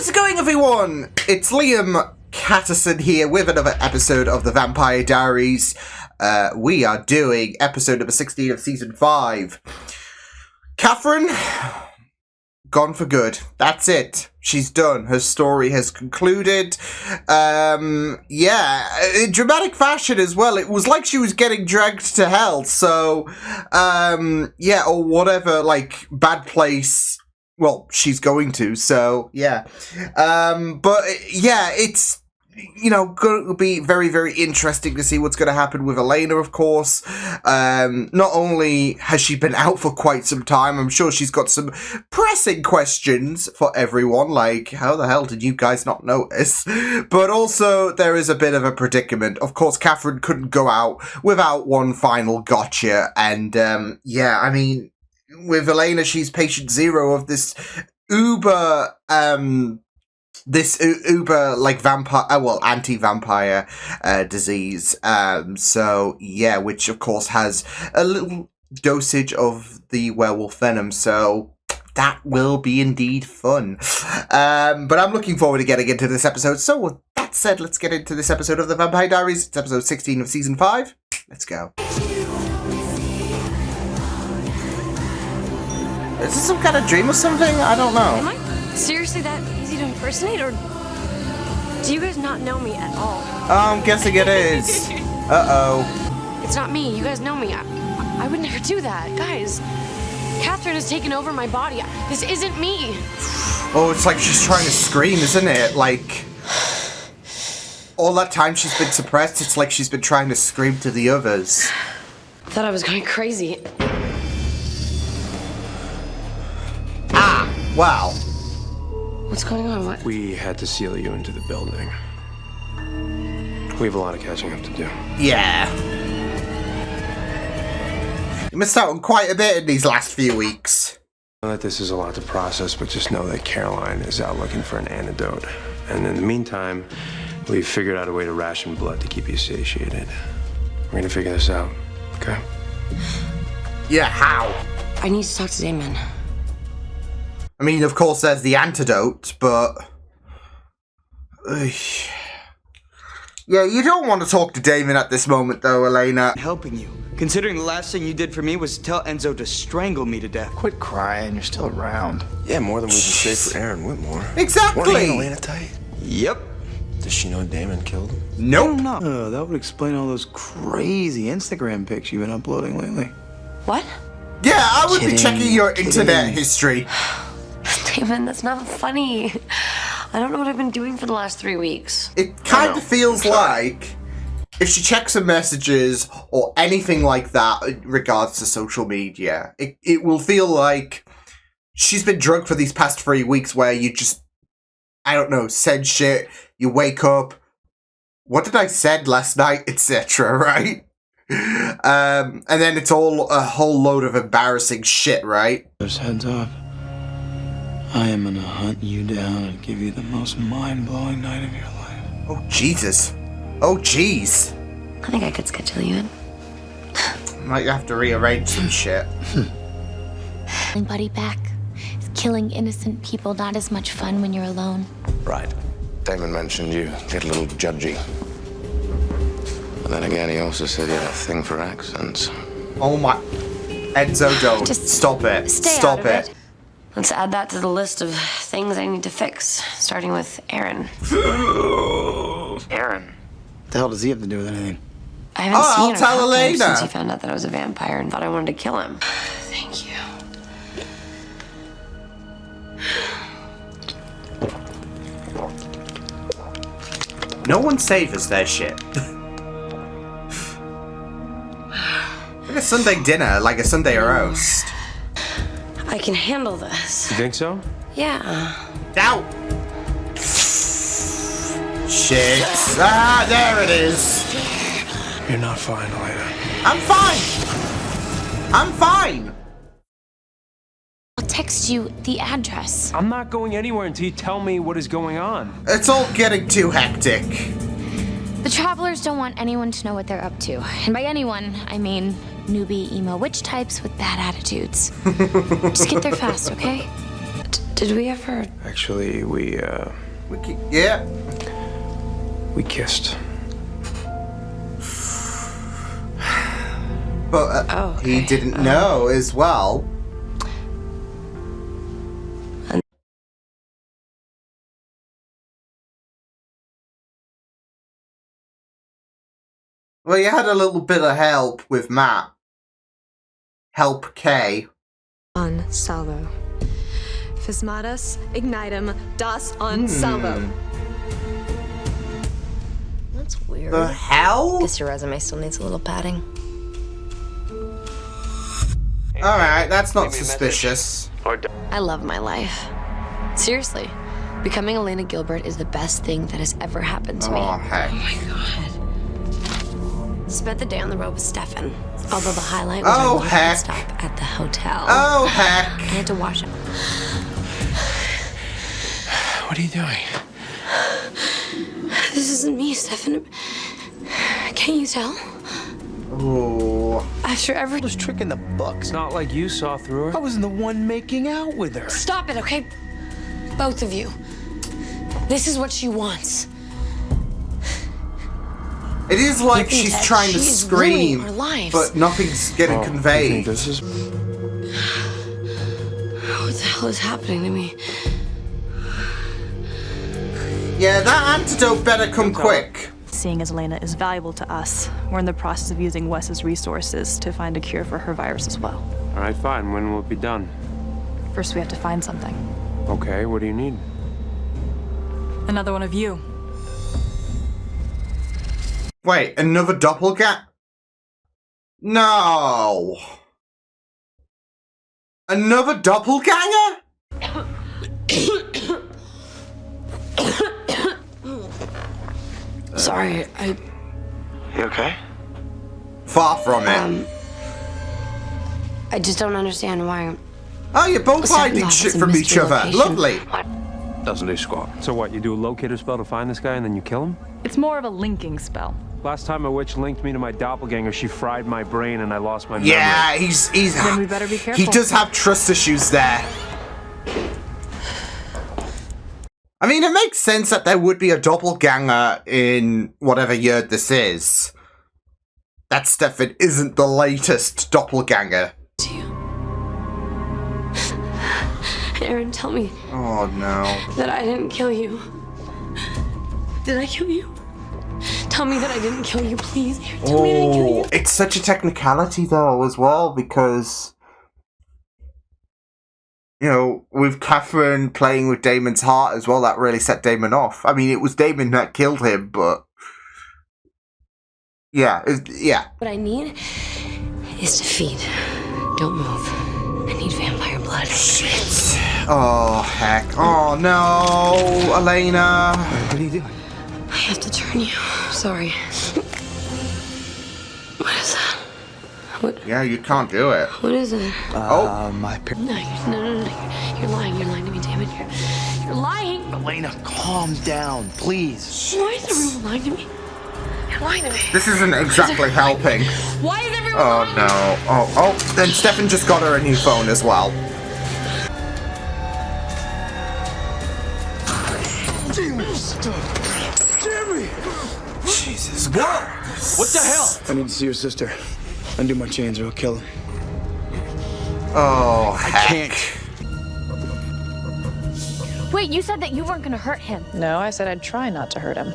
How's it going, everyone? It's Liam Catterson here with another episode of the Vampire Diaries. We are doing episode number 16 of season 5. Catherine, gone for good. That's it. She's done. Her story has concluded. Yeah, in dramatic fashion as well. It was like she was getting dragged to hell. So, yeah, or whatever, like, bad place. Well, she's going to, so, yeah. But, yeah, it's, you know, going to be very, very interesting to see what's going to happen with Elena, of course. Not only has she been out for quite some time, I'm sure she's got some pressing questions for everyone, like, how the hell did you guys not notice? But also, there is a bit of a predicament. Of course, Catherine couldn't go out without one final gotcha, and, yeah, I mean, with Elena, she's patient zero of this uber, like, vampire, well, anti-vampire, disease. So, yeah, which, of course, has a little dosage of the werewolf venom, so that will be indeed fun. But I'm looking forward to getting into this episode, so with that said, let's get into this episode of the Vampire Diaries. It's episode 16 of season 5. Let's go. Is this some kind of dream or something? I don't know. Am I seriously that easy to impersonate, or do you guys not know me at all? I'm guessing it is. Uh-oh. It's not me. You guys know me. I would never do that. Guys, Catherine has taken over my body. This isn't me. Oh, it's like she's trying to scream, isn't it? Like, all that time she's been suppressed, it's like she's been trying to scream to the others. I thought I was going crazy. Wow. What's going on? What? We had to seal you into the building. We have a lot of catching up to do. Yeah. You missed out on quite a bit in these last few weeks. I know that this is a lot to process, but just know that Caroline is out looking for an antidote. And in the meantime, we've figured out a way to ration blood to keep you satiated. We're gonna figure this out, okay? Yeah, how? I need to talk to Damon. I mean, of course, there's the antidote, but... Yeah, you don't want to talk to Damon at this moment, though, Elena. Helping you, considering the last thing you did for me was tell Enzo to strangle me to death. Quit crying, you're still around. Yeah, more than we can say for Aaron Whitmore. Exactly! Wasn't Elena tight? Yep. Does she know Damon killed him? Nope. No, that would explain all those crazy Instagram pics you've been uploading lately. What? Yeah, I would be Kidding, checking your internet kidding. history. Damon, that's not funny. I don't know what I've been doing for the last 3 weeks. It kind of feels like if she checks her messages or anything like that in regards to social media, it will feel like she's been drunk for these past 3 weeks where you just, I don't know, said shit, you wake up, what did I said last night, etc., right? And then it's all a whole load of embarrassing shit, right? Just heads up. I am gonna hunt you down and give you the most mind-blowing night of your life. Oh, Jesus. Oh, jeez. I think I could schedule you in. Might have to rearrange some shit. Buddy back. Is killing innocent people not as much fun when you're alone? Right. Damon mentioned you get a little judgy. But then again, he also said he had a thing for accents. Oh my... Enzo, don't. Just Stop it. Stay Stop out of it. it. Let's add that to the list of things I need to fix, starting with Aaron. Aaron. What the hell does he have to do with anything? I haven't Oh, seen I'll him tell talk to him Elena. since he found out that I was a vampire and thought I wanted to kill him. Thank you. No one savors their shit. Like a Sunday dinner, like a Sunday roast. I can handle this. You think so? Yeah. Ow! Shit. Ah, there it is. You're not fine, Elena. I'm fine. I'm fine. I'll text you the address. I'm not going anywhere until you tell me what is going on. It's all getting too hectic. The travelers don't want anyone to know what they're up to. And by anyone, I mean newbie emo witch types with bad attitudes. Just get there fast, okay? Did we ever? Actually, Yeah. we kissed. But okay. he didn't know as well. Well, you had a little bit of help with Matt. Help K. On salvo. Fismadas ignitum das on salvo. That's weird. The hell? Guess your resume still needs a little padding. Alright, that's not suspicious. I love my life. Seriously, becoming Elena Gilbert is the best thing that has ever happened to me. Oh, heck. Oh my god. Spent the day on the road with Stefan. Although the highlight was Oh, our weekend heck. stop at the hotel. Oh, heck. I had to wash up. What are you doing? This isn't me, Stefan. Can't you tell? Oh. After every... was tricking the books. It's not like you saw through I her. wasn't the one making out with her. Stop it, okay? Both of you. This is what she wants. It is like You think she's that trying to she's scream, ruining our lives. but nothing's getting You think conveyed. this is... What the hell is happening to me? Yeah, that antidote better come quick. Seeing as Elena is valuable to us, we're in the process of using Wes's resources to find a cure for her virus as well. All right, fine. When will it be done? First, we have to find something. Okay, what do you need? Another one of you. Wait, another doppelganger? No. Another doppelganger? Sorry, You okay? Far from it. I just don't understand why. Oh, you're both Stefan hiding thought shit it's a from each mystery other. location. Lovely. Doesn't do squat. So what, you do a locator spell to find this guy and then you kill him? It's more of a linking spell. Last time a witch linked me to my doppelganger, she fried my brain and I lost my memory. Yeah, he's Then we better be careful. he does have trust issues there. I mean, it makes sense that there would be a doppelganger in whatever year this is. That Stefan isn't the latest doppelganger. Aaron, tell me Oh no. that I didn't kill you. Did I kill you? Tell me that I didn't kill you, please. Aaron, tell me I didn't kill you. Oh, it's such a technicality though as well, because you know, with Catherine playing with Damon's heart as well, that really set Damon off. I mean, it was Damon that killed him, but yeah, yeah. What I need is to feed. Don't move. I need vampire blood. Shit. Oh heck. Oh no, Elena. What are you doing? I have to turn you. Sorry. What is that? What? Yeah, you can't do it. What is it? My parents. No. You're lying. You're lying to me, Damon. You're lying. Elena, calm down, please. Why is everyone lying to me? You're lying to me. This isn't exactly helping. Why is everyone Oh lying to me? no. Oh, then Stefan just got her a new phone as well. Jimmy! Jesus. Whoa! What the hell? I need to see your sister. Undo my chains or I'll kill him. Oh, heck. Can't. Wait, you said that you weren't gonna hurt him. No, I said I'd try not to hurt him.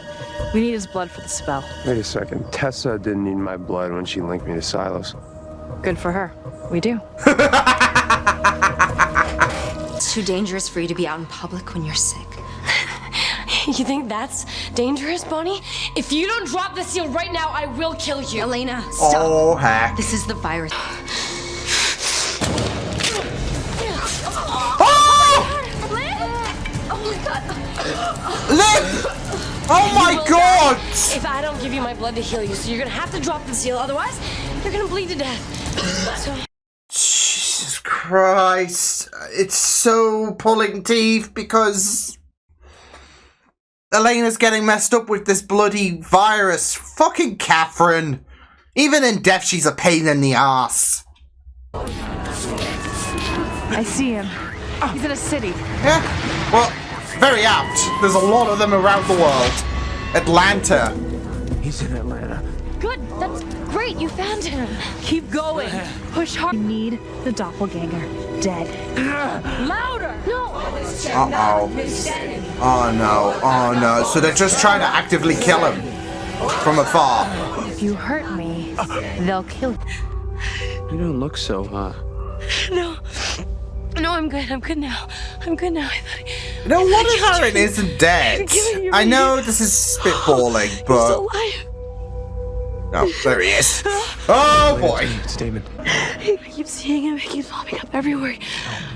We need his blood for the spell. Wait a second. Tessa didn't need my blood when she linked me to Silos. Good for her. We do. It's too dangerous for you to be out in public when you're sick. You think that's dangerous, Bonnie? If you don't drop the seal right now, I will kill you. Elena, stop. Oh, heck. This is the virus. Liv! Oh my You will god! die if I don't give you my blood to heal you, so you're gonna have to drop the seal, otherwise you're gonna bleed to death. So Jesus Christ. It's so pulling teeth because Elena's getting messed up with this bloody virus. Fucking Catherine. Even in death, she's a pain in the ass. I see him. He's in a city. Yeah. Well, very apt. There's a lot of them around the world. Atlanta. He's in Atlanta. Good, that's great, you found him. Keep going. Push hard. You need the doppelganger dead. Louder! No! Uh-oh. Oh no, oh no. So they're just trying to actively kill him from afar. If you hurt me, they'll kill you. You don't look so, huh? No. No, I'm good. I'm good now. I'm good now. No wonder Harren isn't dead. killing you, I know this is spitballing, He's but... alive. Oh, there he is. Oh boy. It's Damon. I keep seeing him. He keeps popping up everywhere.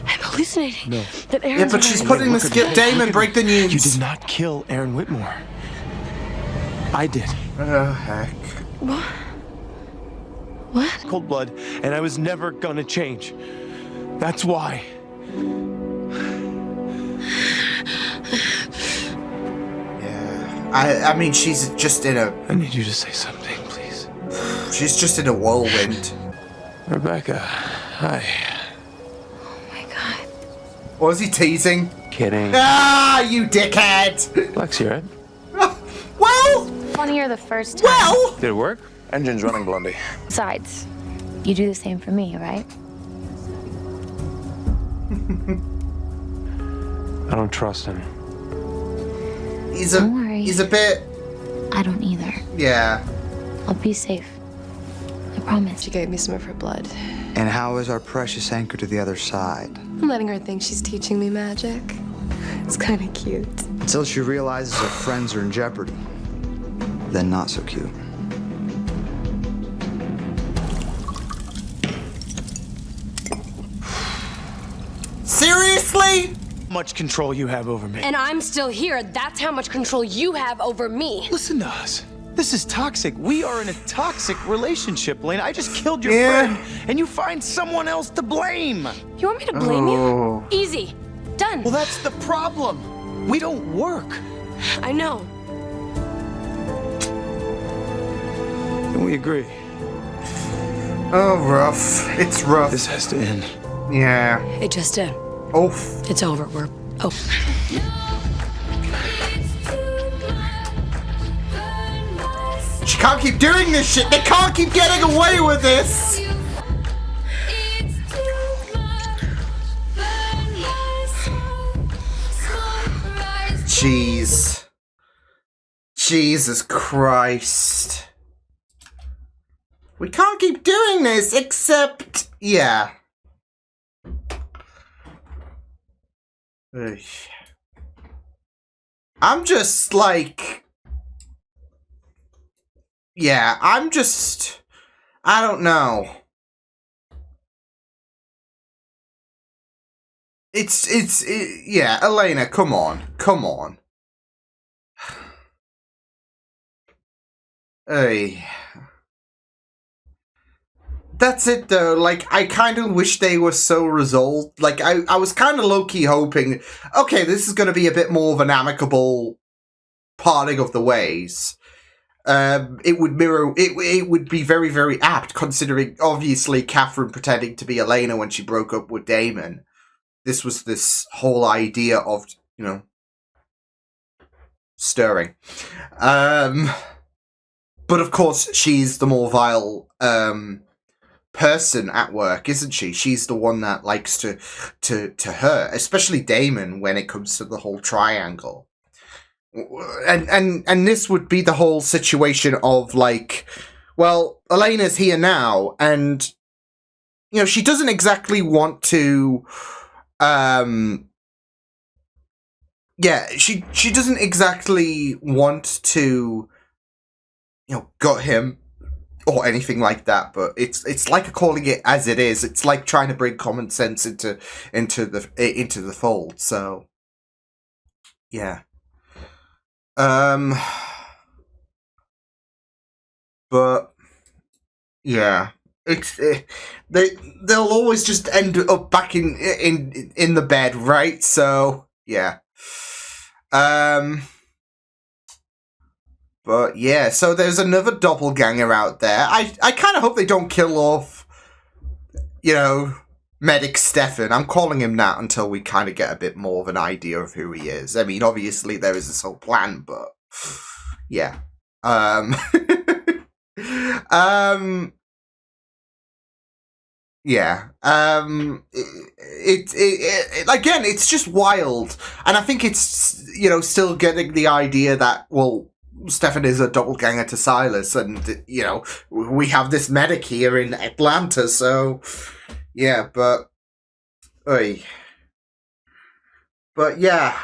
I'm hallucinating. No. That Aaron's Yeah, but she's around. putting the skip. Damon, break the news. You did not kill Aaron Whitmore. I did. Oh, heck. What? What? Cold blood, and I was never gonna change. That's why. Yeah. I mean, she's just in a... I need you to say something, please. She's just in a whirlwind. Rebecca, hi. Oh my god. What was he teasing? Kidding. Ah, you dickhead! Lexi, right? Well, Funnier the first time. well! Did it work? Engine's running, Blondie. Besides, you do the same for me, right? I don't trust him. Don't worry. He's a bit... I don't either. Yeah. I'll be safe. I promise. She gave me some of her blood. And how is our precious anchor to the other side? I'm letting her think she's teaching me magic. It's kind of cute. Until she realizes her friends are in jeopardy. Then not so cute. Seriously? How much control you have over me. And I'm still here. That's how much control you have over me. Listen to us. This is toxic. We are in a toxic relationship, Lane. I just killed your Yeah. friend, and you find someone else to blame. You want me to blame Oh. you? Easy. Done. Well, that's the problem. We don't work. I know. And we agree. Oh, rough. It's rough. This has to end. Yeah. It just did. Oof. It's over. We're... Oh. She can't keep doing this shit. They can't keep getting away with this. Jeez. Jesus Christ. We can't keep doing this, except... Yeah. Ugh. I'm just, like... Yeah, I'm just... I don't know. Yeah, Elena, come on. Come on. Hey. That's it though, like, I kind of wish they were so resolved. Like, I was kind of low-key hoping, okay, this is going to be a bit more of an amicable parting of the ways. It would mirror, it would be very, very apt, considering, obviously, Catherine pretending to be Elena when she broke up with Damon. This was this whole idea of, you know, stirring. But of course, she's the more vile, person at work, isn't she? She's the one that likes to hurt, especially Damon when it comes to the whole triangle. And this would be the whole situation of like, well, Elena's here now, and you know, she doesn't exactly want to yeah, she doesn't exactly want to, you know, gut him or anything like that, but it's like calling it as it is. It's like trying to bring common sense into the fold. So yeah. But yeah, they'll always just end up back in the bed, right? So yeah. But yeah, so there's another doppelganger out there. I kind of hope they don't kill off, you know, Medic Stefan. I'm calling him that until we kind of get a bit more of an idea of who he is. I mean, obviously there is this whole plan, but yeah. Yeah. Again, it's just wild, and I think it's, you know, still getting the idea that, well, Stefan is a doppelganger to Silas, and, you know, we have this medic here in Atlanta, so yeah, but yeah,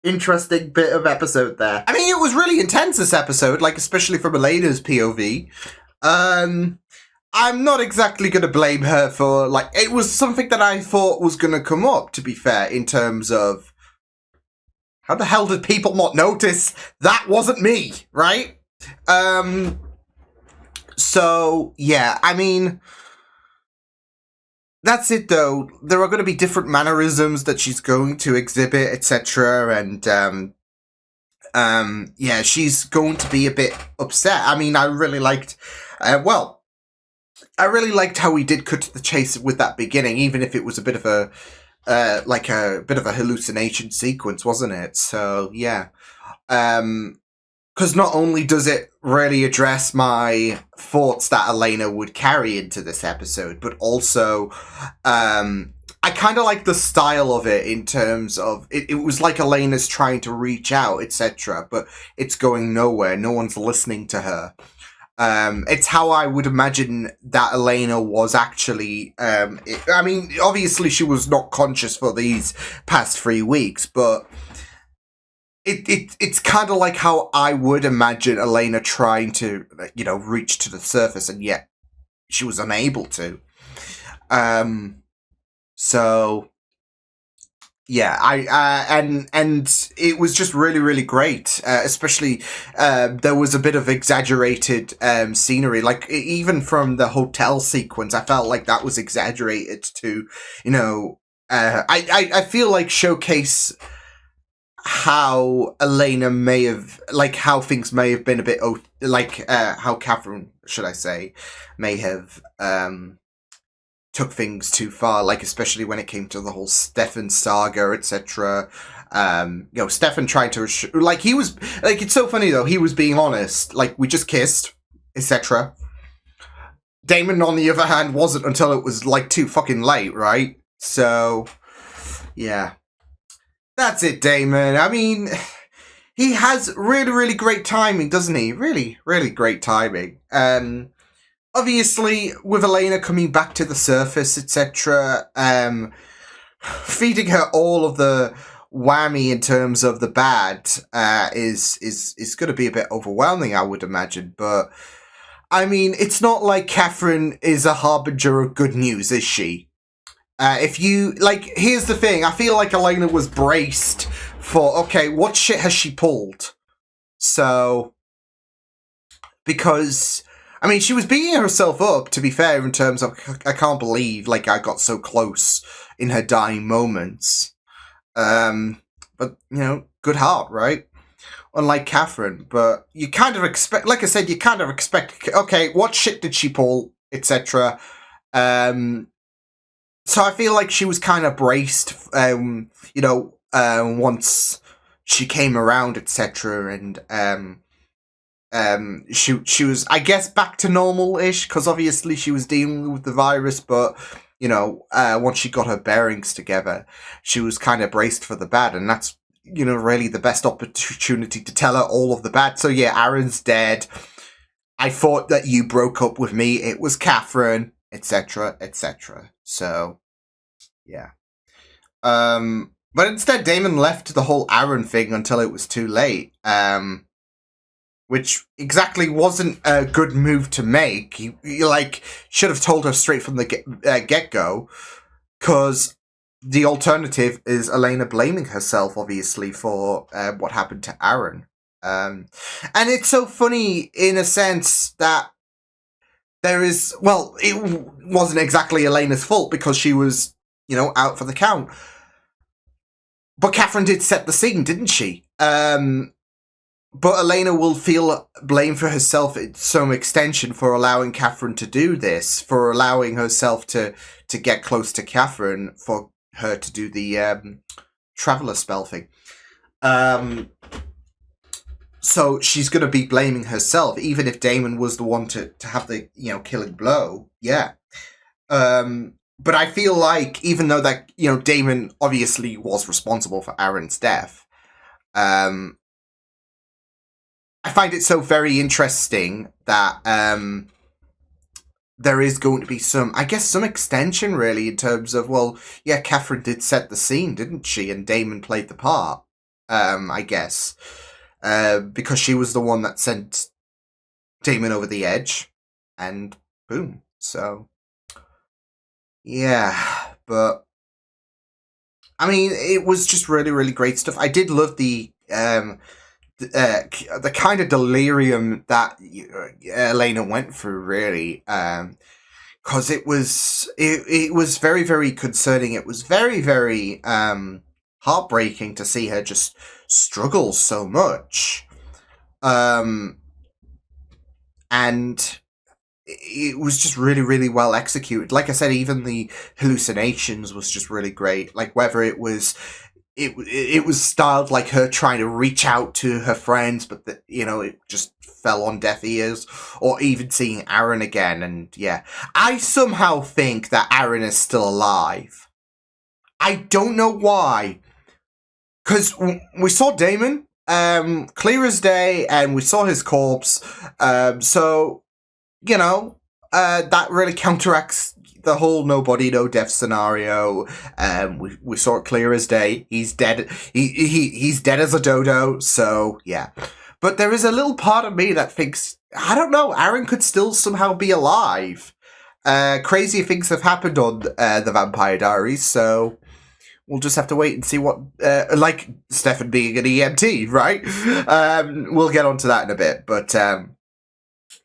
interesting bit of episode there. I mean, it was really intense, this episode, like, especially from Elena's POV. I'm not exactly going to blame her for, like, it was something that I thought was going to come up, to be fair, in terms of, how the hell did people not notice that wasn't me, right? So, yeah, I mean, that's it, though. There are going to be different mannerisms that she's going to exhibit, etc., and, yeah, she's going to be a bit upset. I mean, I really liked, I really liked how he did cut to the chase with that beginning, even if it was a bit of a, like a bit of a hallucination sequence, wasn't it? So, yeah. Because not only does it really address my thoughts that Elena would carry into this episode, but also, I kind of like the style of it in terms of, it was like Elena's trying to reach out, etc., but it's going nowhere. No one's listening to her. It's how I would imagine that Elena was actually, I mean, obviously she was not conscious for these past 3 weeks, but it's kind of like how I would imagine Elena trying to, you know, reach to the surface, and yet she was unable to. So yeah, and it was just really, really great. Especially, there was a bit of exaggerated scenery, like even from the hotel sequence. I felt like that was exaggerated to, you know, I feel like showcase how Elena may have, like, how things may have been a bit, like, how Catherine, should I say, may have, took things too far, like, especially when it came to the whole Stefan saga, etc. You know, Stefan tried to, like, he was, like, it's so funny, though, he was being honest, like, we just kissed, etc. Damon, on the other hand, wasn't until it was, like, too fucking late, right? So, yeah. That's it, Damon. I mean, he has really, really great timing, doesn't he? Really, really great timing. Obviously, with Elena coming back to the surface, etc., feeding her all of the whammy in terms of the bad is going to be a bit overwhelming, I would imagine. But I mean, it's not like Catherine is a harbinger of good news, is she? If you, like, here's the thing, I feel like Elena was braced for, okay, what shit has she pulled? So, because, I mean, she was beating herself up, to be fair, in terms of, I can't believe, like, I got so close in her dying moments. But, you know, good heart, right? Unlike Catherine, but you kind of expect, like I said, you kind of expect, okay, what shit did she pull, etc. So I feel like she was kind of braced, you know, once she came around, etc. And she was, I guess, back to normal-ish, because obviously she was dealing with the virus, but, you know, once she got her bearings together, she was kind of braced for the bad, and that's, you know, really the best opportunity to tell her all of the bad. So yeah, Aaron's dead. I thought that you broke up with me. It was Catherine, etc., etc. So, yeah. But instead, Damon left the whole Aaron thing until it was too late. Which exactly wasn't a good move to make. You like, should have told her straight from the get-go. Because the alternative is Elena blaming herself, obviously, for what happened to Aaron. And it's so funny, in a sense, that there is, well, it wasn't exactly Elena's fault because she was, you know, out for the count. But Catherine did set the scene, didn't she? but Elena will feel blame for herself in some extension for allowing Catherine to do this, for allowing herself to get close to Catherine, for her to do the traveler spell thing. So she's going to be blaming herself, even if Damon was the one to have the, killing blow. Yeah. But I feel like, even though that, Damon obviously was responsible for Aaron's death, I find it so very interesting that there is going to be some extension, really, in terms of, well, yeah, Catherine did set the scene, didn't she? And Damon played the part, I guess. Because she was the one that sent Damon over the edge, and boom. So, yeah, but I mean, it was just really, really great stuff. I did love the kind of delirium that Elena went through, really, because it was very, very concerning. It was very, very heartbreaking to see her just struggle so much, and it was just really, really well executed. Like I said, even the hallucinations was just really great. Like, whether it was styled like her trying to reach out to her friends, but it just fell on deaf ears, or even seeing Aaron again. And yeah, I somehow think that Aaron is still alive. I don't know why, because we saw Damon clear as day, and we saw his corpse, so that really counteracts the whole no body, no death scenario. We saw it clear as day. He's dead. He's dead as a dodo. So yeah, but there is a little part of me that thinks, I don't know, Aaron could still somehow be alive. Crazy things have happened on the Vampire Diaries, so we'll just have to wait and see what, like Stefan being an EMT, right? We'll get onto that in a bit, but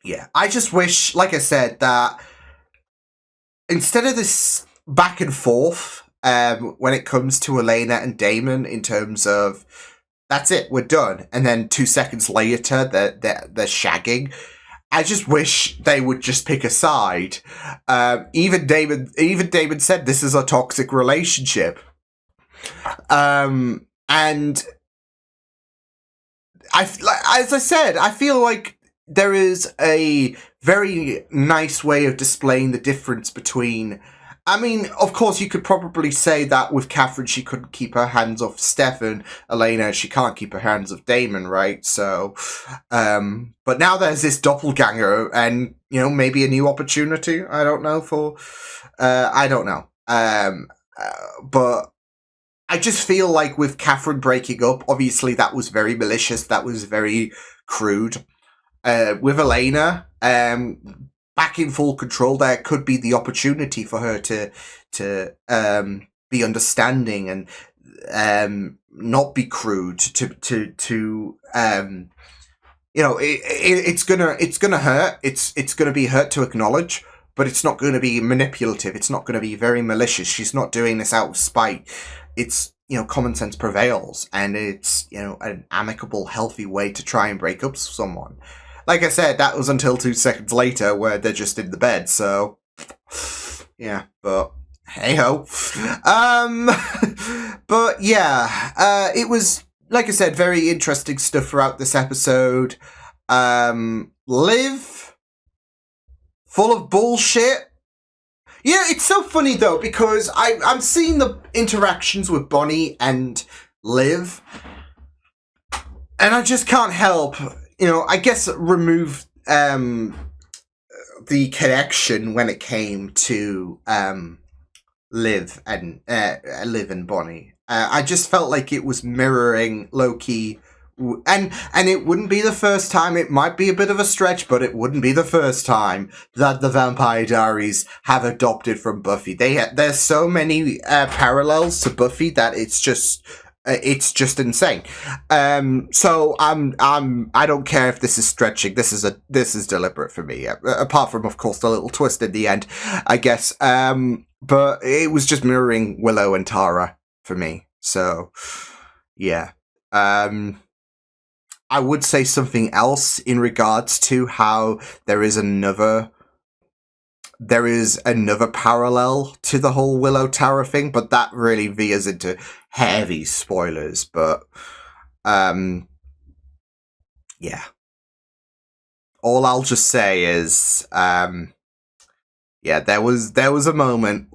yeah, I just wish, like I said, that instead of this back and forth, when it comes to Elena and Damon, in terms of, that's it, we're done, and then 2 seconds later they're shagging, I just wish they would just pick a side. Even Damon said this is a toxic relationship, and as I said, I feel like there is a very nice way of displaying the difference between, I mean, of course, you could probably say that with Catherine, she couldn't keep her hands off Stefan. Elena, she can't keep her hands off Damon, right? So, but now there's this doppelganger, and, maybe a new opportunity, I don't know, I don't know. But I just feel like with Catherine breaking up, obviously that was very malicious, that was very crude. With Elena, back in full control, there could be the opportunity for her to be understanding and not be crude. It's gonna hurt. It's gonna be hurt to acknowledge, but it's not going to be manipulative. It's not going to be very malicious. She's not doing this out of spite. It's, common sense prevails, and it's, an amicable, healthy way to try and break up with someone. Like I said, that was until 2 seconds later where they're just in the bed, so yeah, but hey-ho. But yeah, it was, like I said, very interesting stuff throughout this episode. Liv, full of bullshit. Yeah, it's so funny though, because I'm seeing the interactions with Bonnie and Liv, and I just can't help, I guess remove the connection when it came to Liv and Bonnie. I just felt like it was mirroring low-key, and it wouldn't be the first time. It might be a bit of a stretch, but it wouldn't be the first time that the Vampire Diaries have adopted from Buffy. There's so many parallels to Buffy that it's just insane. So I don't care if this is stretching. This is deliberate for me. Apart from, of course, the little twist in the end, I guess. But it was just mirroring Willow and Tara for me. So yeah. I would say something else in regards to how there is another parallel to the whole Willow Tower thing, but that really veers into heavy spoilers. But yeah. All I'll just say is yeah, there was a moment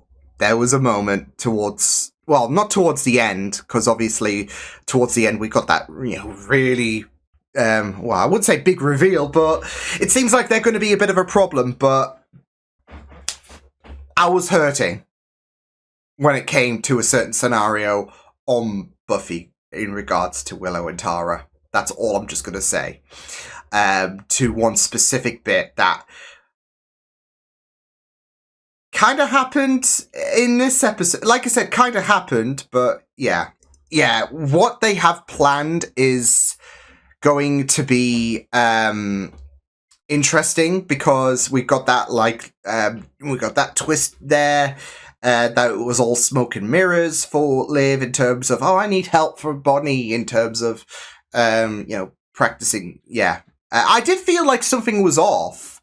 towards, well, not towards the end, because obviously towards the end we got that, really well, I wouldn't say big reveal, but it seems like they're going to be a bit of a problem. But I was hurting when it came to a certain scenario on Buffy in regards to Willow and Tara. That's all I'm just going to say. To one specific bit that kind of happened in this episode. Like I said, kind of happened, but yeah. Yeah, what they have planned is going to be interesting, because we got that twist there, that it was all smoke and mirrors for Liv in terms of, I need help from Bonnie in terms of practicing. Yeah, I did feel like something was off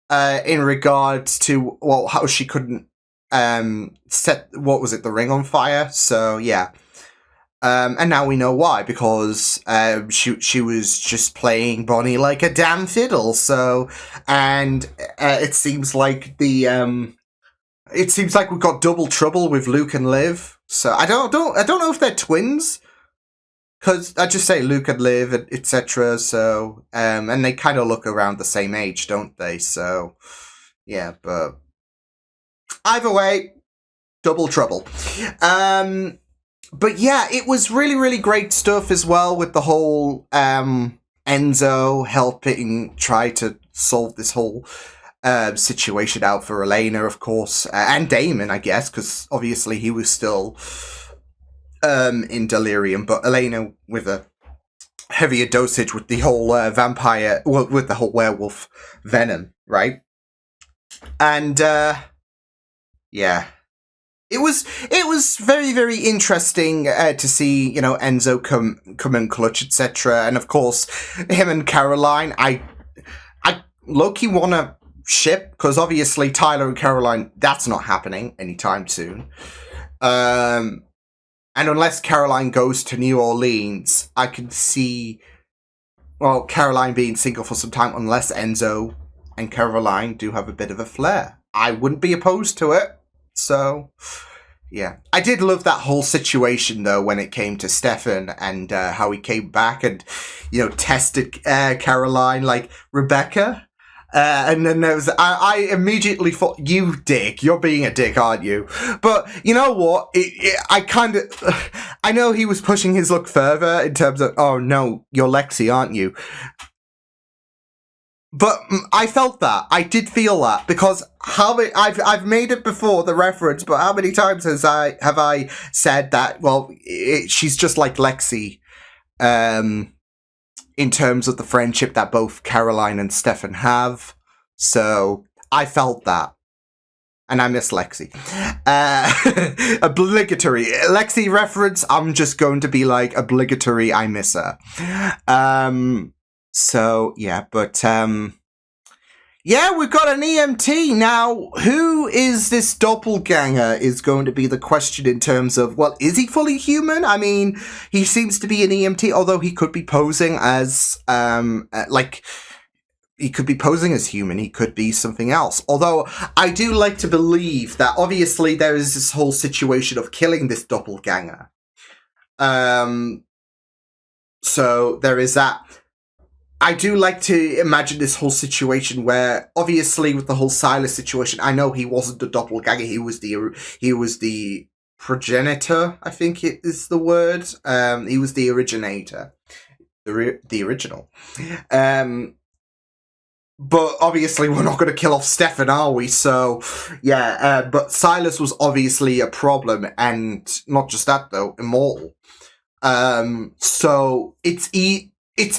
in regards to how she couldn't set the ring on fire. So yeah. And now we know why, because she was just playing Bonnie like a damn fiddle. So, and it seems like we've got double trouble with Luke and Liv. So I don't know if they're twins, because I just say Luke and Liv, etc. So, and they kind of look around the same age, don't they? So, yeah, but either way, double trouble. But yeah, it was really, really great stuff as well, with the whole Enzo helping try to solve this whole situation out for Elena, of course, and Damon, I guess, because obviously he was still in delirium, but Elena with a heavier dosage with the whole with the whole werewolf venom, right? And yeah. It was very, very interesting to see, Enzo come in clutch, etc. And of course, him and Caroline, I low-key want to ship, because obviously Tyler and Caroline, that's not happening anytime soon. And unless Caroline goes to New Orleans, I can see, Caroline being single for some time, unless Enzo and Caroline do have a bit of a flair. I wouldn't be opposed to it. So, yeah. I did love that whole situation, though, when it came to Stefan and how he came back and, tested Caroline like Rebecca. And then there was, I immediately thought, you dick, you're being a dick, aren't you? But you know what? I know he was pushing his luck further in terms of, oh no, you're Lexi, aren't you? But I felt that. I did feel that, because I've made it before, the reference, but how many times have I said that, she's just like Lexi, in terms of the friendship that both Caroline and Stefan have. So I felt that. And I miss Lexi. Obligatory. Lexi reference, I'm just going to be like, obligatory, I miss her. So, yeah, but, yeah, we've got an EMT. Now, who is this doppelganger is going to be the question in terms of, is he fully human? I mean, he seems to be an EMT, although he could be posing as, he could be posing as human. He could be something else. Although, I do like to believe that, obviously, there is this whole situation of killing this doppelganger. So, there is that. I do like to imagine this whole situation where, obviously, with the whole Silas situation, I know he wasn't the doppelganger. He was the progenitor, I think it is the word. He was the originator, the original. But obviously, we're not going to kill off Stefan, are we? So, yeah. But Silas was obviously a problem, and not just that though, immortal. So it's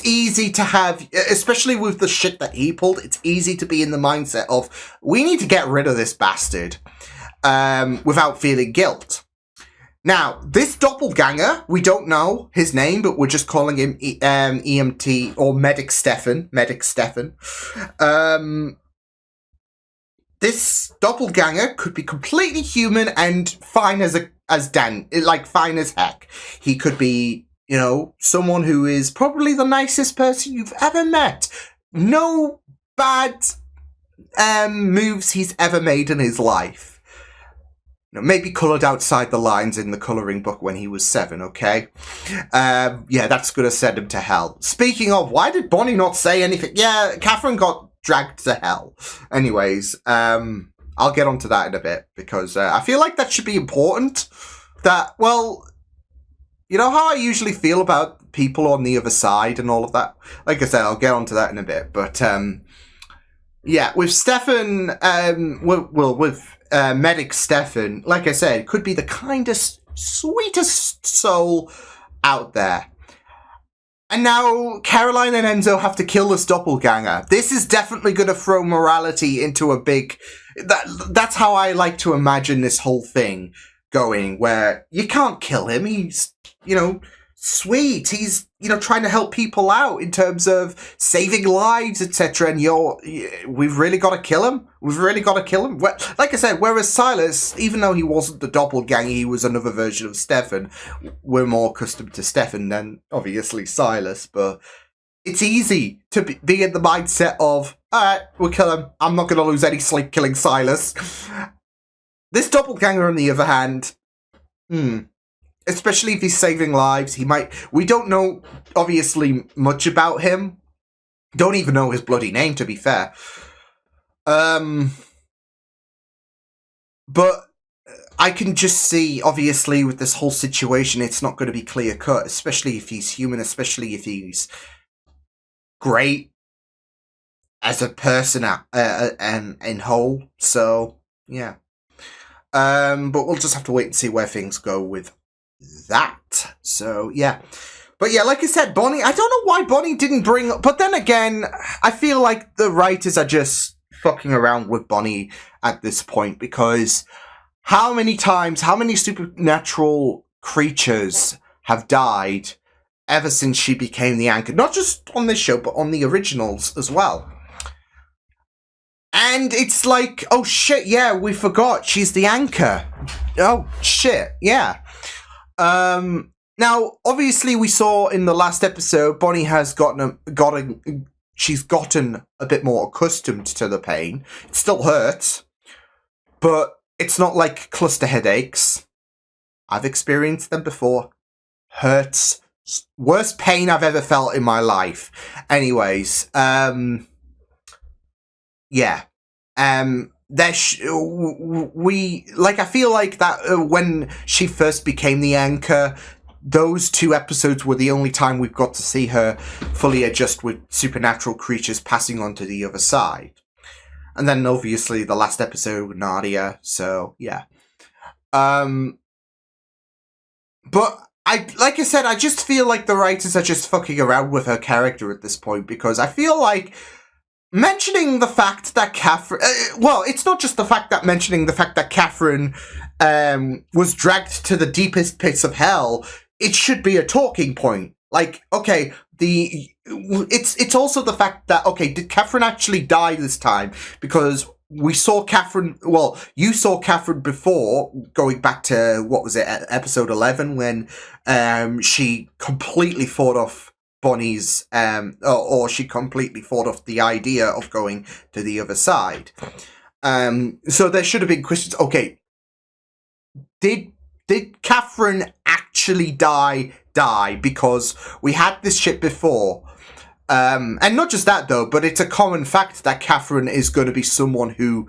easy to have, especially with the shit that he pulled, it's easy to be in the mindset of, we need to get rid of this bastard, without feeling guilt. Now, this doppelganger, we don't know his name, but we're just calling him EMT or Medic Stefan. Medic Stefan. This doppelganger could be completely human and fine as Dan, like fine as heck. He could be, you know, someone who is probably the nicest person you've ever met. No bad moves he's ever made in his life. You know, maybe coloured outside the lines in the colouring book when he was 7, okay? Yeah, that's gonna send him to hell. Speaking of, why did Bonnie not say anything? Yeah, Catherine got dragged to hell. Anyways, I'll get onto that in a bit, because I feel like that should be important. That, well, you know how I usually feel about people on the other side and all of that? Like I said, I'll get onto that in a bit, but, yeah, with Stefan, with Medic Stefan, like I said, could be the kindest, sweetest soul out there. And now Caroline and Enzo have to kill this doppelganger. This is definitely going to throw morality into a big... That's how I like to imagine this whole thing going, where you can't kill him. He's, you know, sweet. He's, you know, trying to help people out in terms of saving lives, etc. And we've really got to kill him. We've really got to kill him. Like I said, whereas Silas, even though he wasn't the doppelganger, he was another version of Stefan. We're more accustomed to Stefan than, obviously, Silas. But it's easy to be in the mindset of, alright, we'll kill him. I'm not going to lose any sleep killing Silas. This doppelganger, on the other hand, especially if he's saving lives, he might... We don't know, obviously, much about him. Don't even know his bloody name, to be fair. But I can just see, obviously, with this whole situation, it's not going to be clear-cut, especially if he's human, especially if he's great as a person and in whole. So, yeah. But we'll just have to wait and see where things go with that. So, yeah. But yeah, like I said, Bonnie, I don't know why Bonnie didn't bring up... But then again, I feel like the writers are just fucking around with Bonnie at this point, because how many times, how many supernatural creatures have died ever since she became the anchor? Not just on this show, but on the originals as well. And it's like, oh shit, yeah, we forgot, she's the anchor. Oh shit, yeah. Now, obviously, we saw in the last episode, Bonnie has she's gotten a bit more accustomed to the pain. It still hurts, but it's not like cluster headaches. I've experienced them before. Hurts. Worst pain I've ever felt in my life. Anyways, yeah. I feel like that when she first became the anchor, those 2 episodes were the only time we've got to see her fully adjust with supernatural creatures passing on to the other side. And then obviously the last episode with Nadia, so yeah. But like I said, I just feel like the writers are just fucking around with her character at this point, because I feel like mentioning the fact that Catherine... well, it's not just the fact that mentioning the fact that Catherine was dragged to the deepest pits of hell. It should be a talking point. Like, okay, it's also the fact that, okay, did Catherine actually die this time? Because we saw Catherine... Well, you saw Catherine before, going back to, what was it, episode 11, when she completely fought off Bonnie's, or she completely fought off the idea of going to the other side. So there should have been questions. Okay, did Catherine actually die? Because we had this shit before. And not just that, though, but it's a common fact that Catherine is going to be someone who,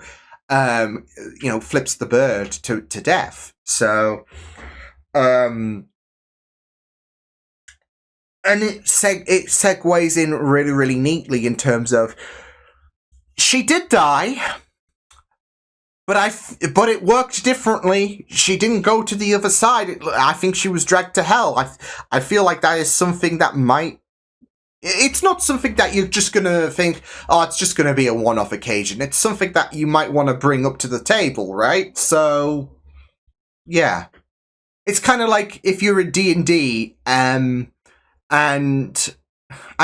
you know, flips the bird to death. So, and it segues in really, really neatly in terms of she did die, but it worked differently. She didn't go to the other side. I think she was dragged to hell. I feel like that is something that might... It's not something that you're just going to think, oh, it's just going to be a one-off occasion. It's something that you might want to bring up to the table, right? So, yeah. It's kind of like if you're a D&D, and I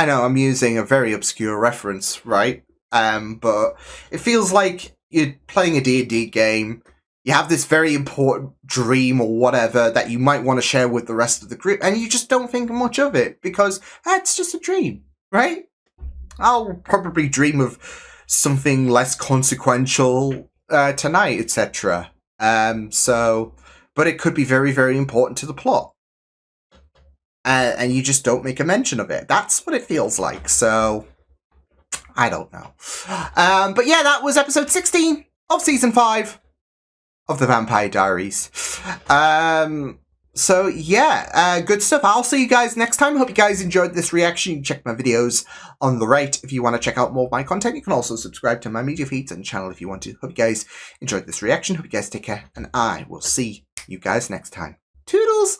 know I'm using a very obscure reference, right? But it feels like you're playing a D&D game. You have this very important dream or whatever that you might want to share with the rest of the group, and you just don't think much of it because it's just a dream, right? I'll probably dream of something less consequential tonight, etc. But it could be very, very important to the plot. And you just don't make a mention of it. That's what it feels like, so I don't know. But yeah, that was episode 16 of season 5 of the Vampire Diaries. So yeah, good stuff. I'll see you guys next time. Hope you guys enjoyed this reaction. You can check my videos on the right if you want to check out more of my content. You can also subscribe to my media feeds and channel if you want to. Hope you guys enjoyed this reaction. Hope you guys take care, and I will see you guys next time. Toodles!